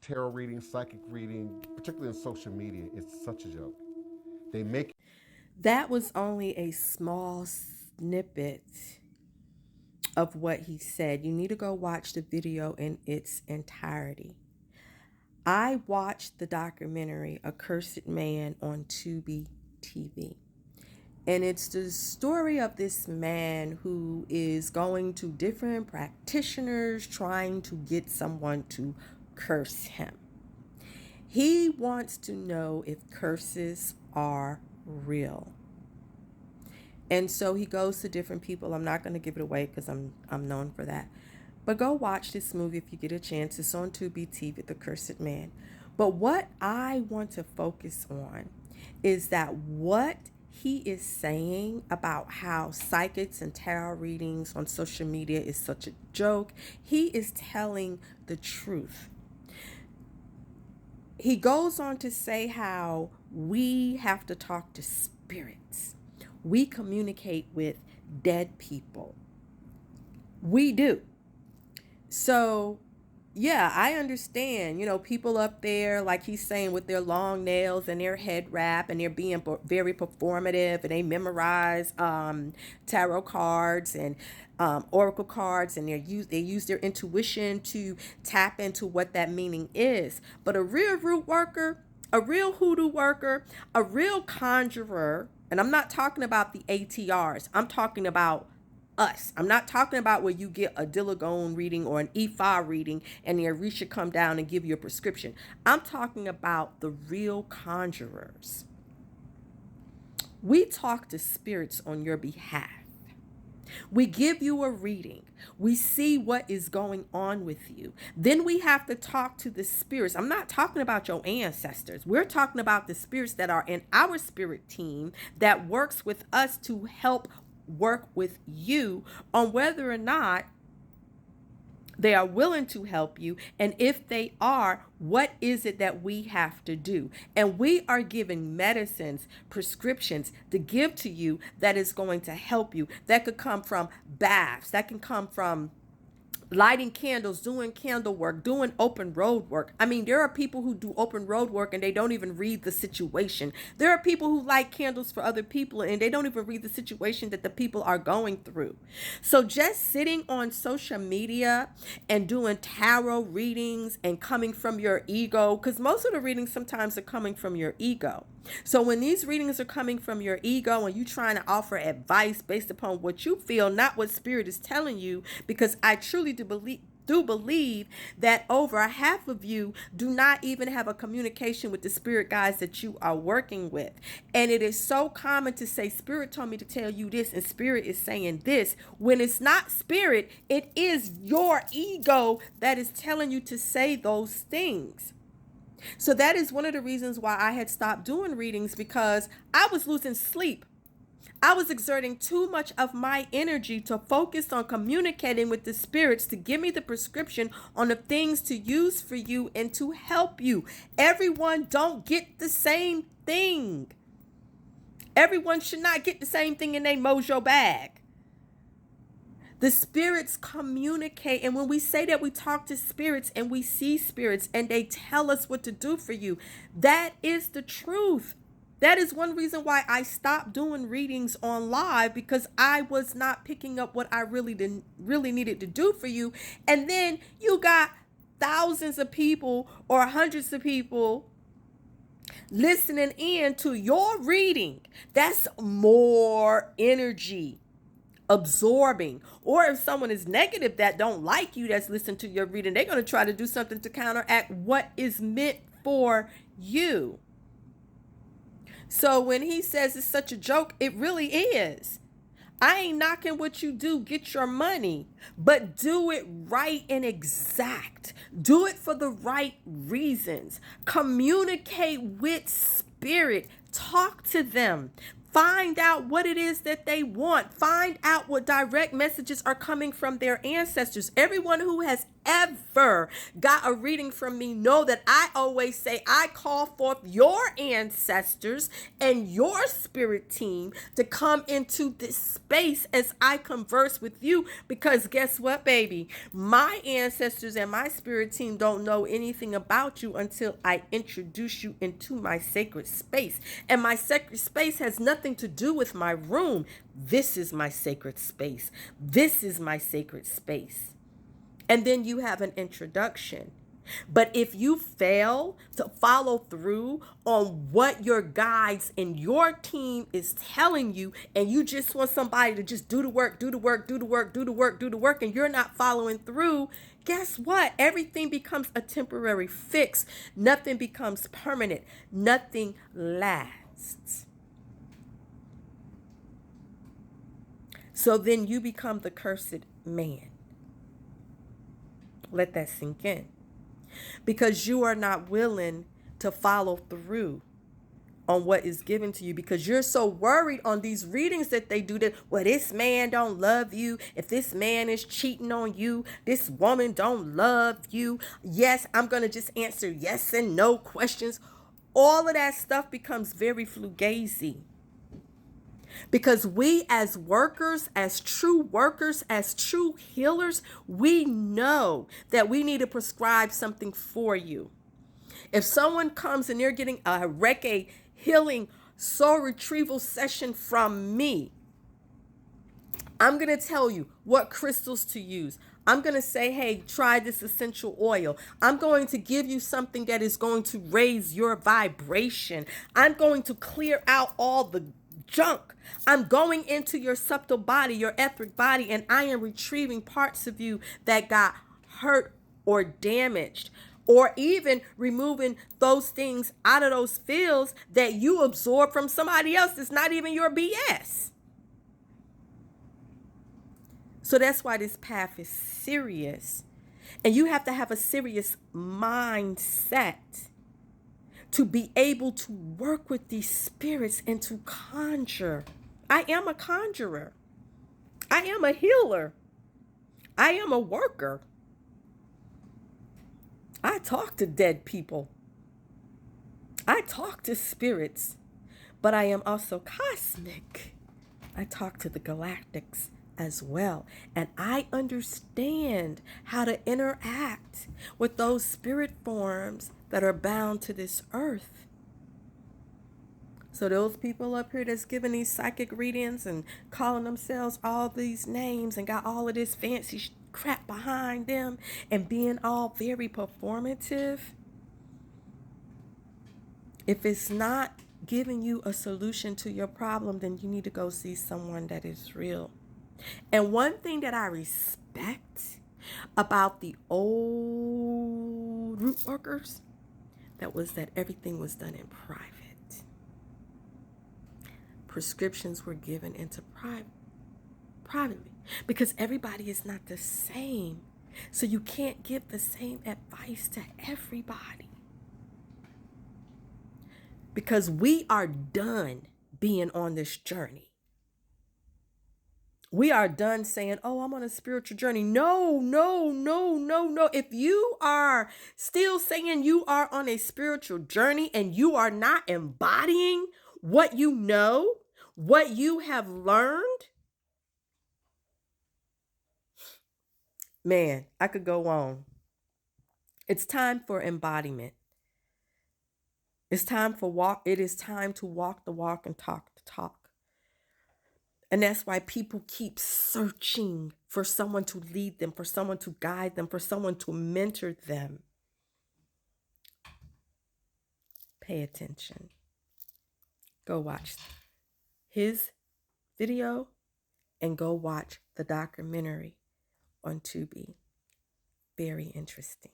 tarot reading, psychic reading, particularly on social media, is such a joke. They make That was only a small snippet of what he said. You need to go watch the video in its entirety. I watched the documentary Accursed Man on Tubi TV. And it's the story of this man who is going to different practitioners trying to get someone to curse him. He wants to know if curses are real. And so he goes to different people. I'm not going to give it away because I'm known for that. But go watch this movie if you get a chance. It's on Tubi TV, The Cursed Man. But what I want to focus on is that what he is saying about how psychics and tarot readings on social media is such a joke, he is telling the truth. He goes on to say how we have to talk to spirits. We communicate with dead people. We do. So, yeah, I understand, people up there, like he's saying, with their long nails and their head wrap, and they're being very performative, and they memorize tarot cards and oracle cards, and they use their intuition to tap into what that meaning is. But a real root worker, a real hoodoo worker, a real conjurer, and I'm not talking about the ATRs, I'm talking about us. I'm not talking about where you get a Diligone reading or an E5 reading and the Orisha come down and give you a prescription. I'm talking about the real conjurers. We talk to spirits on your behalf. We give you a reading. We see what is going on with you. Then we have to talk to the spirits. I'm not talking about your ancestors. We're talking about the spirits that are in our spirit team that works with us to help work with you on whether or not they are willing to help you. And if they are, what is it that we have to do? And we are giving medicines, prescriptions to give to you that is going to help you. That could come from baths. That can come from lighting candles, doing candle work, doing open road work. I mean, there are people who do open road work and they don't even read the situation. There are people who light candles for other people and they don't even read the situation that the people are going through. So just sitting on social media and doing tarot readings and coming from your ego, because most of the readings sometimes are coming from your ego. So when these readings are coming from your ego and you trying to offer advice based upon what you feel, not what spirit is telling you, because I truly do believe that over half of you do not even have a communication with the spirit guides that you are working with. And it is so common to say, spirit told me to tell you this, and spirit is saying this. When it's not spirit, it is your ego that is telling you to say those things. So that is one of the reasons why I had stopped doing readings, because I was losing sleep. I was exerting too much of my energy to focus on communicating with the spirits to give me the prescription on the things to use for you and to help you. Everyone don't get the same thing. Everyone should not get the same thing in their mojo bag. The spirits communicate, and when we say that we talk to spirits and we see spirits and they tell us what to do for you, that is the truth. That is one reason why I stopped doing readings on live, because I was not picking up what I really needed to do for you. And then you got thousands of people or hundreds of people listening in to your reading. That's more energy absorbing. Or if someone is negative that don't like you, that's listening to your reading, they're going to try to do something to counteract what is meant for you. So when he says it's such a joke, it really is. I ain't knocking what you do. Get your money, but do it right and exact. Do it for the right reasons. Communicate with spirit. Talk to them. Find out what it is that they want. Find out what direct messages are coming from their ancestors. Everyone who has ever got a reading from me know that I always say I call forth your ancestors and your spirit team to come into this space as I converse with you, because guess what, baby? My ancestors and my spirit team don't know anything about you until I introduce you into my sacred space. And my sacred space has nothing to do with my room. This is my sacred space. This is my sacred space. And then you have an introduction. But if you fail to follow through on what your guides and your team is telling you, and you just want somebody to just do the work, and you're not following through, guess what? Everything becomes a temporary fix. Nothing becomes permanent. Nothing lasts. So then you become the cursed man. Let that sink in. Because you are not willing to follow through on what is given to you, because you're so worried on these readings that they do that, well, this man don't love you. If this man is cheating on you, this woman don't love you. Yes, I'm going to just answer yes and no questions. All of that stuff becomes very fugazi. Because we as workers, as true healers, we know that we need to prescribe something for you. If someone comes and they're getting a Reiki healing soul retrieval session from me, I'm going to tell you what crystals to use. I'm going to say, hey, try this essential oil. I'm going to give you something that is going to raise your vibration. I'm going to clear out all the junk. I'm going into your subtle body, your etheric body, and I am retrieving parts of you that got hurt or damaged, or even removing those things out of those fields that you absorb from somebody else that's not even your BS. So that's why this path is serious. And you have to have a serious mindset to be able to work with these spirits and to conjure. I am a conjurer. I am a healer. I am a worker. I talk to dead people. I talk to spirits, but I am also cosmic. I talk to the galactics as well. And I understand how to interact with those spirit forms that are bound to this earth. So those people up here that's giving these psychic readings and calling themselves all these names and got all of this fancy crap behind them and being all very performative, if it's not giving you a solution to your problem, then you need to go see someone that is real. And one thing that I respect about the old root workers, that was that everything was done in private. Prescriptions were given into privately, because everybody is not the same. So you can't give the same advice to everybody. Because we are done being on this journey. We are done saying, oh, I'm on a spiritual journey. No. If you are still saying you are on a spiritual journey and you are not embodying what you know, what you have learned, man, I could go on. It's time for embodiment. It is time to walk the walk and talk the talk. And that's why people keep searching for someone to lead them, for someone to guide them, for someone to mentor them. Pay attention. Go watch his video and go watch the documentary on Tubi. Very interesting.